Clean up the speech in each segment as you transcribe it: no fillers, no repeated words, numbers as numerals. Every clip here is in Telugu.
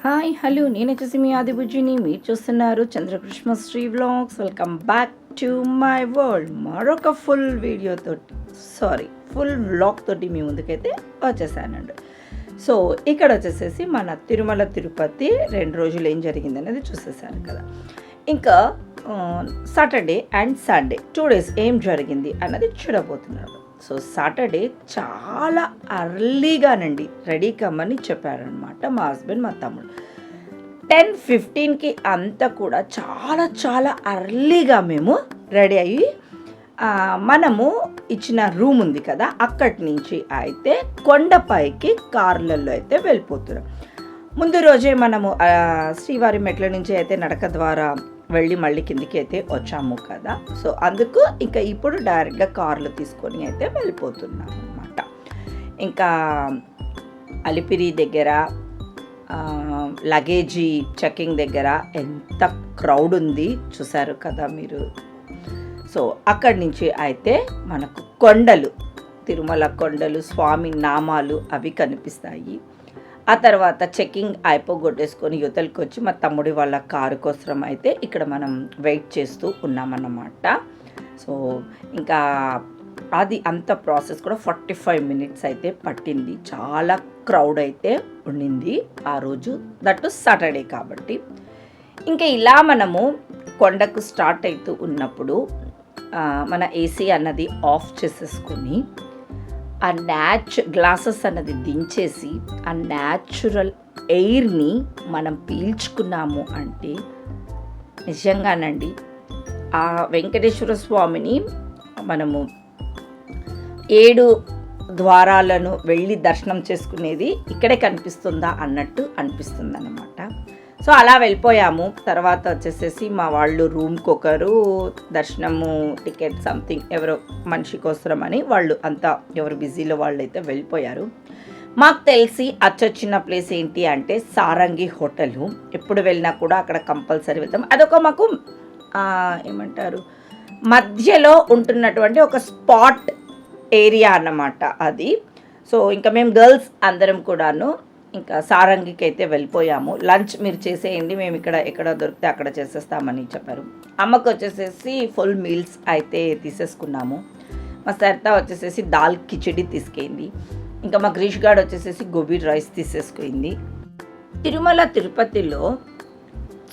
హాయ్ హలో నేను వచ్చేసి మీ ఆదిబుజ్జిని మీరు చూస్తున్నారు Chandrakrishna Sri vlogs. Welcome back to my world. మరొక ఫుల్ వ్లాగ్ తోటి మీ ముందుకైతే వచ్చేసానండి. సో ఇక్కడ వచ్చేసేసి మన తిరుమల తిరుపతి 2 రోజులు ఏం జరిగింది అనేది చూసేసారు కదా. ఇంకా సాటర్డే అండ్ సండే 2 days ఏం జరిగింది అన్నది చూడబోతున్నాడు. సో సాటర్డే చాలా అర్లీగానండి రెడీ కమ్మని చెప్పారనమాట మా హస్బెండ్ మా తమ్ముడు. 10:15కి అంతా కూడా చాలా చాలా అర్లీగా మేము రెడీ అయ్యి మనము ఇచ్చిన రూమ్ ఉంది కదా అక్కడి నుంచి అయితే కొండపైకి కార్లలో అయితే వెళ్ళిపోతున్నాం. ముందు రోజే మనము శ్రీవారి మెట్ల నుంచి అయితే నడక ద్వారా వెళ్ళి మళ్ళీ కిందికి అయితే వచ్చాము కదా. సో అందుకు ఇంకా ఇప్పుడు డైరెక్ట్గా కార్లు తీసుకొని అయితే వెళ్ళిపోతున్నాం అనమాట. ఇంకా అలిపిరి దగ్గర లగేజీ చెకింగ్ దగ్గర ఎంత క్రౌడ్ ఉంది చూసారు కదా మీరు. సో అక్కడి నుంచి అయితే మనకు కొండలు, తిరుమల కొండలు, స్వామి నామాలు అవి కనిపిస్తాయి. ఆ తర్వాత చెకింగ్ అయిపోగొట్టేసుకొని యువతలకు వచ్చి మా తమ్ముడి వాళ్ళ కారు కోసం అయితే ఇక్కడ మనం వెయిట్ చేస్తూ ఉన్నామన్నమాట. సో ఇంకా అది అంత ప్రాసెస్ కూడా 45 minutes అయితే పట్టింది. చాలా క్రౌడ్ అయితే ఉండింది ఆ రోజు, దట్ సాటర్డే కాబట్టి. ఇంకా ఇలా మనము కొండకు స్టార్ట్ అవుతూ ఉన్నప్పుడు మన ఏసీ అన్నది ఆఫ్ చేసేసుకొని ఆ గ్లాసెస్ అన్నది దించేసి ఆ న్యాచురల్ ఎయిర్ని మనం పీల్చుకున్నాము అంటే నిజంగానండి ఆ వెంకటేశ్వర స్వామిని మనము 7 ద్వారాలను వెళ్ళి దర్శనం చేసుకునేది ఇక్కడే కనిపిస్తుందా అన్నట్టు అనిపిస్తుంది అన్నమాట. సో అలా వెళ్ళిపోయాము. తర్వాత వచ్చేసేసి మా వాళ్ళు రూమ్కి ఒకరు దర్శనము టికెట్ సంథింగ్ ఎవరో మనిషి కోసరం అని వాళ్ళు అంతా ఎవరు బిజీలో వాళ్ళు అయితే వెళ్ళిపోయారు. మాకు తెలిసి అచ్చొచ్చిన ప్లేస్ ఏంటి అంటే సారంగి హోటలు. ఎప్పుడు వెళ్ళినా కూడా అక్కడ కంపల్సరీ వెళ్తాం. అదొక మాకు ఏమంటారు మధ్యలో ఉంటున్నటువంటి ఒక స్పాట్ ఏరియా అన్నమాట అది. సో ఇంకా మేము గర్ల్స్ అందరం కూడాను ఇంకా సారంగికి అయితే వెళ్ళిపోయాము. లంచ్ మీరు చేసేయండి, మేము ఇక్కడ ఎక్కడ దొరికితే అక్కడ చేసేస్తామని చెప్పారు. అమ్మకు వచ్చేసేసి ఫుల్ మీల్స్ అయితే తీసేసుకున్నాము. మా సరిత వచ్చేసేసి దాల్ కిచడి తీసుకెళ్ళింది. ఇంకా మా గ్రీష్ గార్డ్ వచ్చేసేసి గోబీ రైస్ తీసేసుకుంది. తిరుమల తిరుపతిలో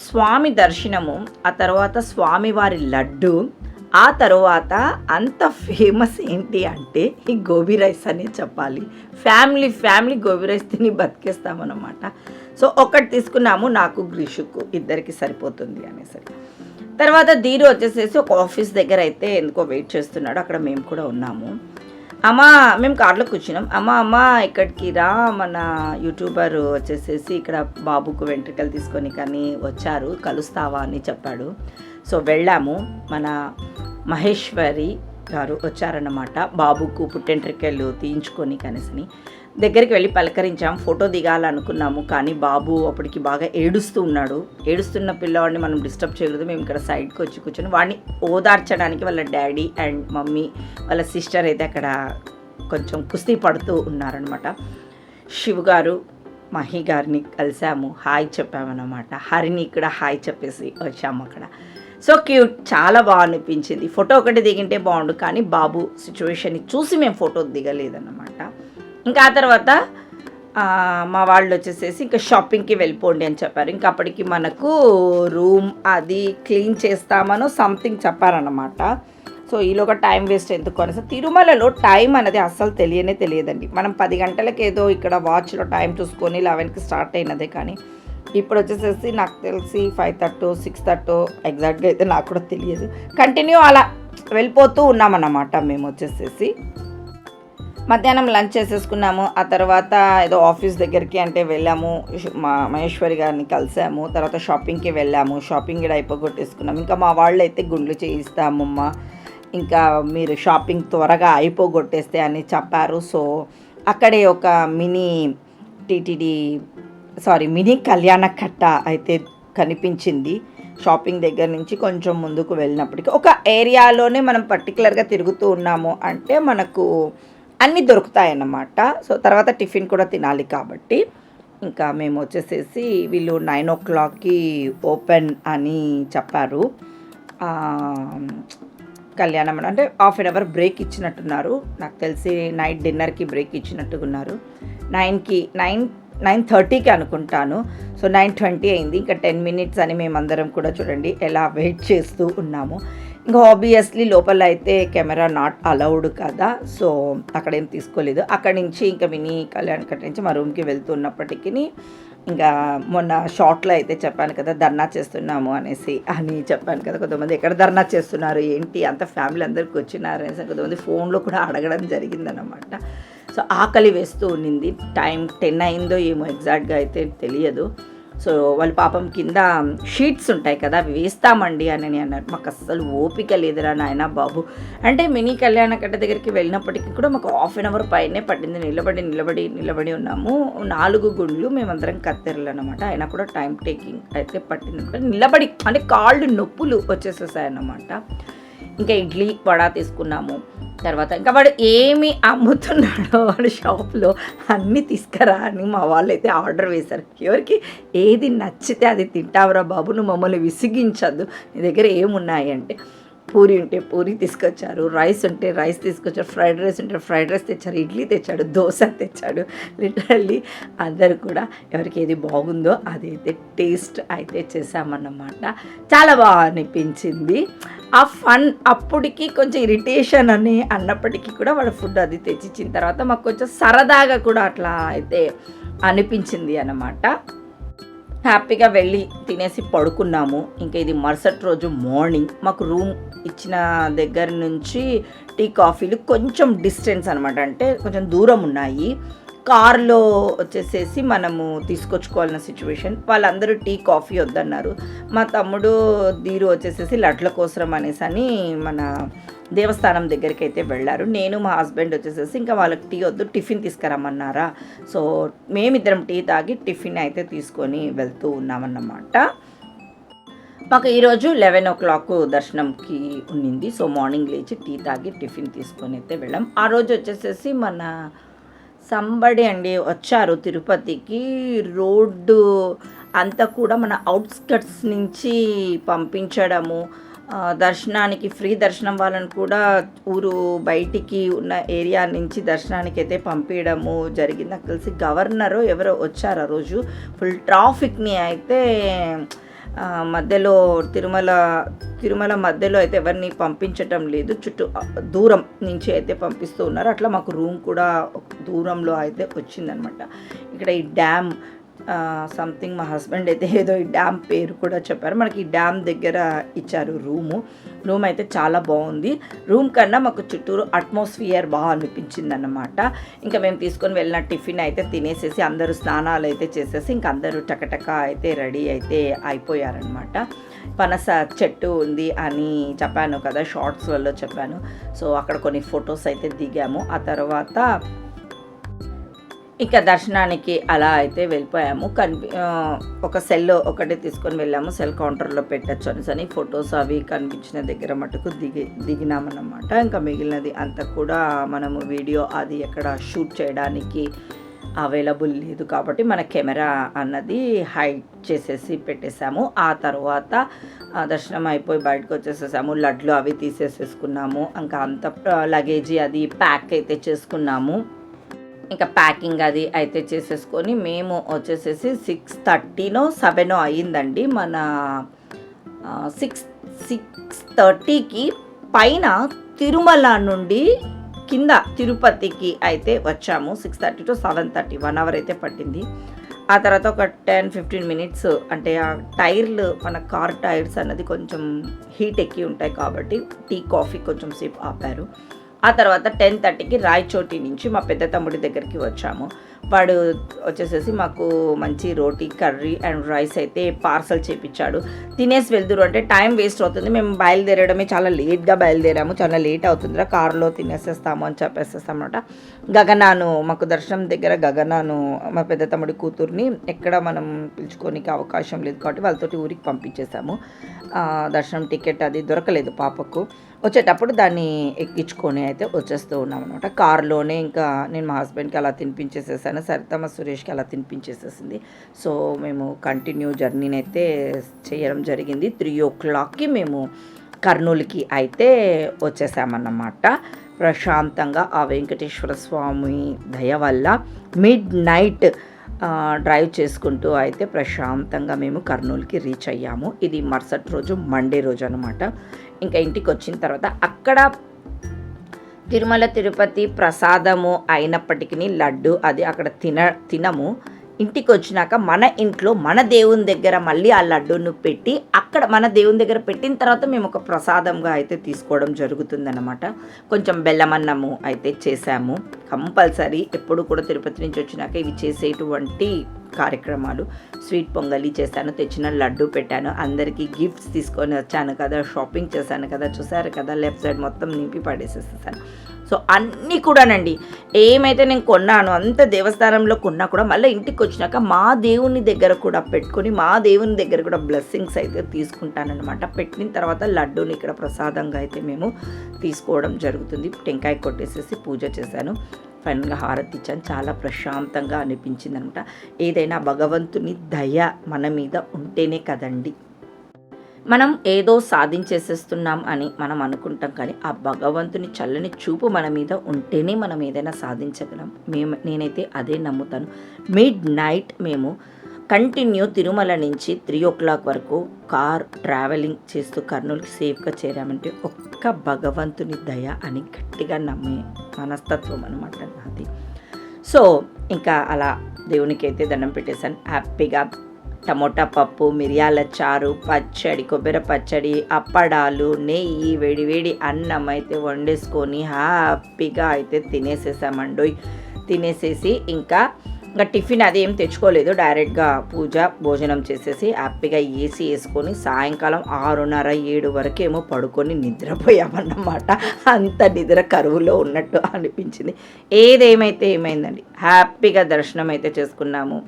స్వామి దర్శనము, ఆ తర్వాత స్వామివారి లడ్డు, ఆ తర్వాత అంత ఫేమస్ ఏంటి అంటే ఈ గోబీ రైస్ అనే చెప్పాలి. ఫ్యామిలీ గోబీ రైస్ తిని బతికేస్తామన్నమాట. సో ఒకటి తీసుకున్నాము, నాకు గ్రీషుకు ఇద్దరికి సరిపోతుంది అనేసరికి. తర్వాత ధీరు వచ్చేసేసి ఒక ఆఫీస్ దగ్గర అయితే ఎందుకో వెయిట్ చేస్తున్నాడు, అక్కడ మేము కూడా ఉన్నాము. మేము కార్లో కూర్చున్నాం. అమ్మ ఇక్కడికి రా, మన యూట్యూబర్ వచ్చేసేసి ఇక్కడ బాబుకు వెంట్రుకలు తీసుకొని కానీ వచ్చారు, కలుస్తావా అని చెప్పాడు. సో వెళ్ళాము. మన మహేశ్వరి గారు వచ్చారన్నమాట బాబుకు పుట్టెంట్రికలు తీయించుకొని కనేసని. దగ్గరికి వెళ్ళి పలకరించాం, ఫోటో దిగాలనుకున్నాము. కానీ బాబు అప్పటికి బాగా ఏడుస్తూ ఉన్నాడు. ఏడుస్తున్న పిల్లవాడిని మనం డిస్టర్బ్ చేయలేదు. మేము ఇక్కడ సైడ్కి వచ్చి కూర్చొని వాడిని ఓదార్చడానికి వాళ్ళ డాడీ అండ్ మమ్మీ వాళ్ళ సిస్టర్ అయితే అక్కడ కొంచెం కుస్తీ పడుతూ ఉన్నారనమాట. శివ్ గారు మహి గారిని కలిసాము, హాయ్ చెప్పామన్నమాట. హరిని ఇక్కడ హాయ్ చెప్పేసి వచ్చాము అక్కడ. సో క్యూట్, చాలా బాగా అనిపించింది. ఫోటో ఒకటి దిగింటే బాగుండు, కానీ బాబు సిచ్యువేషన్ని చూసి మేము ఫోటో దిగలేదన్నమాట. ఇంకా ఆ తర్వాత మా వాళ్ళు వచ్చేసేసి ఇంకా షాపింగ్కి వెళ్ళిపోండి అని చెప్పారు. ఇంకా అప్పటికి మనకు రూమ్ అది క్లీన్ చేస్తామనో సంథింగ్ చెప్పారన్నమాట. సో ఈలోగా టైం వేస్ట్ ఎందుకు అనేసి, తిరుమలలో టైం అనేది అస్సలు తెలియదండి. మనం 10 గంటలకు ఏదో ఇక్కడ వాచ్లో టైం చూసుకొని 11కి స్టార్ట్ అయినదే, కానీ ఇప్పుడు వచ్చేసేసి నాకు తెలిసి 5:30 6:30 ఎగ్జాక్ట్గా అయితే నాకు కూడా తెలియదు. కంటిన్యూ అలా వెళ్ళిపోతూ ఉన్నామన్నమాట. మేము వచ్చేసేసి మధ్యాహ్నం లంచ్ చేసేసుకున్నాము. ఆ తర్వాత ఏదో ఆఫీస్ దగ్గరికి అంటే వెళ్ళాము, మహేశ్వరి గారిని కలిసాము. తర్వాత షాపింగ్కి వెళ్ళాము, షాపింగ్ కూడా అయిపోగొట్టేసుకున్నాము. ఇంకా మా వాళ్ళు అయితే గుండ్లు చేయిస్తామమ్మ, ఇంకా మీరు షాపింగ్ త్వరగా అయిపోగొట్టేస్తే అని చెప్పారు. సో అక్కడే ఒక మినీ కళ్యాణ కట్ట అయితే కనిపించింది. షాపింగ్ దగ్గర నుంచి కొంచెం ముందుకు వెళ్ళినప్పటికీ ఒక ఏరియాలోనే మనం పర్టికులర్గా తిరుగుతూ ఉన్నాము అంటే మనకు అన్నీ దొరుకుతాయన్నమాట. సో తర్వాత టిఫిన్ కూడా తినాలి కాబట్టి ఇంకా మేము వచ్చేసేసి వీళ్ళు 9 ఓపెన్ అని చెప్పారు. కళ్యాణం అంటే హాఫ్ అన్ అవర్ బ్రేక్ ఇచ్చినట్టున్నారు. నాకు తెలిసి నైట్ డిన్నర్కి బ్రేక్ ఇచ్చినట్టున్నారు. 9:30కి అనుకుంటాను. సో 9:20 అయింది. ఇంకా 10 మినిట్స్ అని మేమందరం కూడా చూడండి ఎలా వెయిట్ చేస్తూ ఉన్నాము. ఇంకా ఆబ్వియస్లీ లోపల అయితే కెమెరా నాట్ అలౌడ్ కదా, సో అక్కడేం తీసుకోలేదు. అక్కడి నుంచి ఇంకా మినీ కళ్యాణ్ కట్ నుంచి మా రూమ్కి వెళ్తున్నప్పటికీ ఇంకా మొన్న షార్ట్లో అయితే చెప్పాను కదా ధర్నా చేస్తున్నాము అని చెప్పాను కదా. కొంతమంది ఎక్కడ ధర్నా చేస్తున్నారు ఏంటి అంత ఫ్యామిలీ అందరికి వచ్చినారు అనేసి కొంతమంది ఫోన్లో కూడా అడగడం జరిగిందన్నమాట. సో ఆకలి వేస్తూ ఉన్నింది. టైం 10 అయిందో ఏమో ఎగ్జాక్ట్గా అయితే తెలియదు. సో వాళ్ళు పాపం కింద షీట్స్ ఉంటాయి కదా అవి వేస్తామండి అని అన్నారు. మాకు అస్సలు ఓపిక లేదురా నాయన బాబు. అంటే మినీ కళ్యాణ కట్ట దగ్గరికి వెళ్ళినప్పటికీ కూడా మాకు హాఫ్ అన్ అవర్ పైనే పట్టింది. నిలబడి ఉన్నాము. 4 గుండ్లు మేమందరం కత్తెరలు అనమాట. అయినా కూడా టైం టేకింగ్ అయితే పట్టింది. నిలబడి అంటే కాళ్ళు నొప్పులు వచ్చేసేసాయి అన్నమాట. ఇంకా ఇడ్లీ వడ తీసుకున్నాము. తర్వాత ఇంకా వాడు ఏమి అమ్ముతున్నాడో వాడు షాప్లో అన్నీ తీసుకురా అని మా వాళ్ళు అయితే ఆర్డర్ వేశారు. ఎవరికి ఏది నచ్చితే అది తింటావురా బాబు, నువ్వు మమ్మల్ని విసిగించద్దు, నీ దగ్గర ఏమున్నాయి అంటే పూరి ఉంటే పూరి తీసుకొచ్చారు, రైస్ ఉంటే రైస్ తీసుకొచ్చారు, ఫ్రైడ్ రైస్ ఉంటే ఫ్రైడ్ రైస్ తెచ్చారు, ఇడ్లీ తెచ్చాడు, దోశ తెచ్చాడు. లిటరల్లీ అందరు కూడా ఎవరికి ఏది బాగుందో అదైతే టేస్ట్ అయితే చేసామన్నమాట. చాలా బాగా అనిపించింది. ఆ ఫన్ అప్పటికి కొంచెం ఇరిటేషన్ అని అన్నప్పటికీ కూడా వాళ్ళ ఫుడ్ అది తెచ్చిచ్చిన తర్వాత మాకు కొంచెం సరదాగా కూడా అట్లా అయితే అనిపించింది అన్నమాట. హ్యాపీగా వెళ్ళి తినేసి పడుకున్నాము. ఇంకా ఇది మరుసటి రోజు మార్నింగ్ మాకు రూమ్ ఇచ్చిన దగ్గర నుంచి టీ కాఫీలు కొంచెం డిస్టెన్స్ అనమాట, అంటే కొంచెం దూరం ఉన్నాయి. కార్లో వచ్చేసేసి మనము తీసుకొచ్చుకోవాలన్న సిచ్యువేషన్. వాళ్ళందరూ టీ కాఫీ వద్దన్నారు. మా తమ్ముడు ధీరు వచ్చేసేసి లడ్ల కోసం అనేసి మన దేవస్థానం దగ్గరికి అయితే వెళ్ళారు. నేను మా హస్బెండ్ వచ్చేసేసి ఇంకా వాళ్ళకి టీ వద్దు టిఫిన్ తీసుకురమ్మన్నారా. సో మేమిద్దరం టీ తాగి టిఫిన్ అయితే తీసుకొని వెళ్తూ ఉన్నామన్నమాట. మాకు ఈరోజు 11 దర్శనంకి ఉన్నింది. సో మార్నింగ్ లేచి టీ తాగి టిఫిన్ తీసుకొని అయితే వెళ్ళాం. ఆ రోజు వచ్చేసేసి మన సంబడి అండి వచ్చారు తిరుపతికి. రోడ్డు అంతా కూడా మన అవుట్స్కట్స్ నుంచి పంపించడము, దర్శనానికి ఫ్రీ దర్శనం వాళ్ళని కూడా ఊరు బయటికి ఉన్న ఏరియా నుంచి దర్శనానికి అయితే పంపించడము జరిగింది. నాకు తెలిసి గవర్నరు ఎవరో వచ్చారు ఆ రోజు. ఫుల్ ట్రాఫిక్ని అయితే మధ్యలో తిరుమల మధ్యలో అయితే ఎవరిని పంపించటం లేదు, చుట్టూ దూరం నుంచి అయితే పంపిస్తూ ఉన్నారు. అట్లా మాకు రూమ్ కూడా దూరంలో అయితే వచ్చిందనమాట. ఇక్కడ ఈ డ్యామ్ సంథింగ్ మా హస్బెండ్ అయితే ఏదో ఈ డ్యామ్ పేరు కూడా చెప్పారు. మనకి ఈ డ్యామ్ దగ్గర ఇచ్చారు రూమ్ అయితే చాలా బాగుంది. రూమ్ కన్నా మాకు చుట్టూరు అట్మాస్ఫియర్ బాగా అనిపించింది అన్నమాట. ఇంకా మేము తీసుకొని వెళ్ళిన టిఫిన్ అయితే తినేసేసి అందరూ స్నానాలు అయితే చేసేసి ఇంకా అందరూ టకటక అయితే రెడీ అయితే అయిపోయారనమాట. పనస చెట్టు ఉంది అని చెప్పాను కదా, షార్ట్స్లలో చెప్పాను. సో అక్కడ కొన్ని ఫొటోస్ అయితే దిగాము. ఆ తర్వాత ఇక దర్శనానికి అలా అయితే వెళ్ళిపోయాము. ఒక సెల్ ఒకటి తీసుకొని వెళ్ళాము, సెల్ కౌంటర్లో పెట్టచ్చు అనేసి ఫొటోస్ అవి కనిపించిన దగ్గర మటుకు దిగినామన్నమాట. ఇంకా మిగిలినది అంతా కూడా మనము వీడియో అది ఎక్కడ షూట్ చేయడానికి అవైలబుల్ లేదు కాబట్టి మన కెమెరా అన్నది హైడ్ చేసేసి పెట్టేసాము. ఆ తర్వాత దర్శనం అయిపోయి బయటకు వచ్చేసేసాము. లడ్లు అవి తీసేసేసుకున్నాము. ఇంకా అంత లగేజీ అది ప్యాక్ అయితే చేసుకున్నాము. ఇంకా ప్యాకింగ్ అది అయితే చేసేసుకొని మేము వచ్చేసేసి 6:30 అయ్యిందండి. మన 6:30కి పైన తిరుమల నుండి కింద తిరుపతికి అయితే వచ్చాము. 6:30 to 7:30 1 అవర్ అయితే పట్టింది. ఆ తర్వాత ఒక 10-15 మినిట్స్ అంటే ఆ టైర్లు మన కార్ టైర్స్ అన్నది కొంచెం హీట్ ఎక్కి ఉంటాయి కాబట్టి టీ కాఫీ కొంచెం సేపు ఆపారు. ఆ తర్వాత 10:30కి రాయచోటి నుంచి మా పెద్ద తమ్ముడి దగ్గరికి వచ్చాము. వాడు వచ్చేసేసి మాకు మంచి రోటీ కర్రీ అండ్ రైస్ అయితే పార్సల్ చేపించాడు. తినేసి వెళ్తురు అంటే టైం వేస్ట్ అవుతుంది, మేము బయలుదేరడమే చాలా లేట్గా బయలుదేరాము, చాలా లేట్ అవుతుందిరా కారులో తినేసేస్తాము అని చెప్పేసేస్తామన్నమాట. గగనాను మాకు దర్శనం దగ్గర గగనాను మా పెద్ద తమ్ముడి కూతుర్ని ఎక్కడ మనం పిలుచుకోనికి అవకాశం లేదు కాబట్టి వాళ్ళతోటి ఊరికి పంపించేసాము. దర్శనం టికెట్ అది దొరకలేదు పాపకు. వచ్చేటప్పుడు దాన్ని ఎక్కించుకొని అయితే వచ్చేస్తూ ఉన్నాం అనమాట. కారులోనే ఇంకా నేను మా హస్బెండ్కి అలా తినిపించేసేసాను, సరితమ్మ సురేష్కి అలా తినిపించేసేసింది. సో మేము కంటిన్యూ జర్నీని అయితే చేయడం జరిగింది. 3 o'clockకి మేము కర్నూలుకి అయితే వచ్చేసామన్నమాట. ప్రశాంతంగా ఆ వెంకటేశ్వర స్వామి దయ వల్ల మిడ్ నైట్ డ్రైవ్ చేసుకుంటూ అయితే ప్రశాంతంగా మేము కర్నూలుకి రీచ్ అయ్యాము. ఇది మరుసటి రోజు మండే రోజు అనమాట. ఇంకా ఇంటికి వచ్చిన తర్వాత అక్కడ తిరుమల తిరుపతి ప్రసాదము అయినప్పటికీ లడ్డు అది అక్కడ తినము. ఇంటికి వచ్చినాక మన ఇంట్లో మన దేవుని దగ్గర మళ్ళీ ఆ లడ్డూను పెట్టి అక్కడ మన దేవుని దగ్గర పెట్టిన తర్వాత మేము ఒక ప్రసాదంగా అయితే తీసుకోవడం జరుగుతుందన్నమాట. కొంచెం బెల్లమన్నము అయితే చేశాము. కంపల్సరీ ఎప్పుడు కూడా తిరుపతి నుంచి వచ్చినాక ఇవి చేసేటువంటి కార్యక్రమాలు. స్వీట్ పొంగలి చేశాను, తెచ్చిన లడ్డు పెట్టాను, అందరికీ గిఫ్ట్స్ తీసుకొని వచ్చాను కదా, షాపింగ్ చేశాను కదా, చూసారు కదా, లెఫ్ట్ సైడ్ మొత్తం నింపి పడేసేసాను. సో అన్నీ కూడానండి, ఏమైతే నేను కొన్నాను అంత దేవస్థానంలో కొన్నా కూడా మళ్ళీ ఇంటికి వచ్చినాక మా దేవుని దగ్గర కూడా పెట్టుకొని మా దేవుని దగ్గర కూడా బ్లెస్సింగ్స్ అయితే తీసుకుంటానన్నమాట. పెట్టిన తర్వాత లడ్డూని ఇక్కడ ప్రసాదంగా అయితే మేము తీసుకోవడం జరుగుతుంది. టెంకాయ కొట్టేసేసి పూజ చేశాను, ఫైనల్గా హారతి ఇచ్చాను. చాలా ప్రశాంతంగా అనిపించింది అనమాట. ఏదైనా భగవంతుని దయ మన మీద ఉంటేనే కదండి మనం ఏదో సాధించేసేస్తున్నాం అని మనం అనుకుంటాం, కానీ ఆ భగవంతుని చల్లని చూపు మన మీద ఉంటేనే మనం ఏదైనా సాధించగలం. నేనైతే అదే నమ్ముతాను. మిడ్ నైట్ మేము కంటిన్యూ తిరుమల నుంచి 3 o'clock వరకు కార్ ట్రావెలింగ్ చేస్తూ కర్నూలుకి సేఫ్గా చేరామంటే ఒక్క భగవంతుని దయ అని గట్టిగా నమ్మే మనస్తత్వం అనమాట నాది. సో ఇంకా అలా దేవునికి అయితే దండం పెట్టేశాను. హ్యాపీగా టమోటా పప్పు, మిరియాల చారు, పచ్చడి, కొబ్బరి పచ్చడి, అప్పడాలు, నెయ్యి, వేడి అన్నం అయితే వండేసుకొని హ్యాపీగా అయితే తినేసేసామండి. తినేసేసి ఇంకా టిఫిన్ అదేం తెచ్చుకోలేదు, డైరెక్ట్గా భోజనం చేసేసి హ్యాపీగా ఏసీ వేసుకొని సాయంకాలం 6:30-7 వరకేమో పడుకొని నిద్రపోయామన్నమాట. అంత నిద్ర కరువులో ఉన్నట్టు అనిపించింది. ఏదేమైతే ఏమైందండి, హ్యాపీగా దర్శనం అయితే చేసుకున్నాము.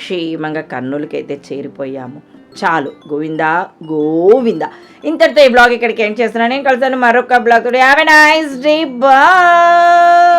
క్షేమంగా కర్నూలుకి అయితే చేరిపోయాము. చాలు, గోవిందా. ఇంతటితో ఈ బ్లాగ్ ఇక్కడికి ఎండ్ చేస్తున్నాను. నేను కలుస్తాను మరొక బ్లాగ్ తోటి. Have a nice day, bye.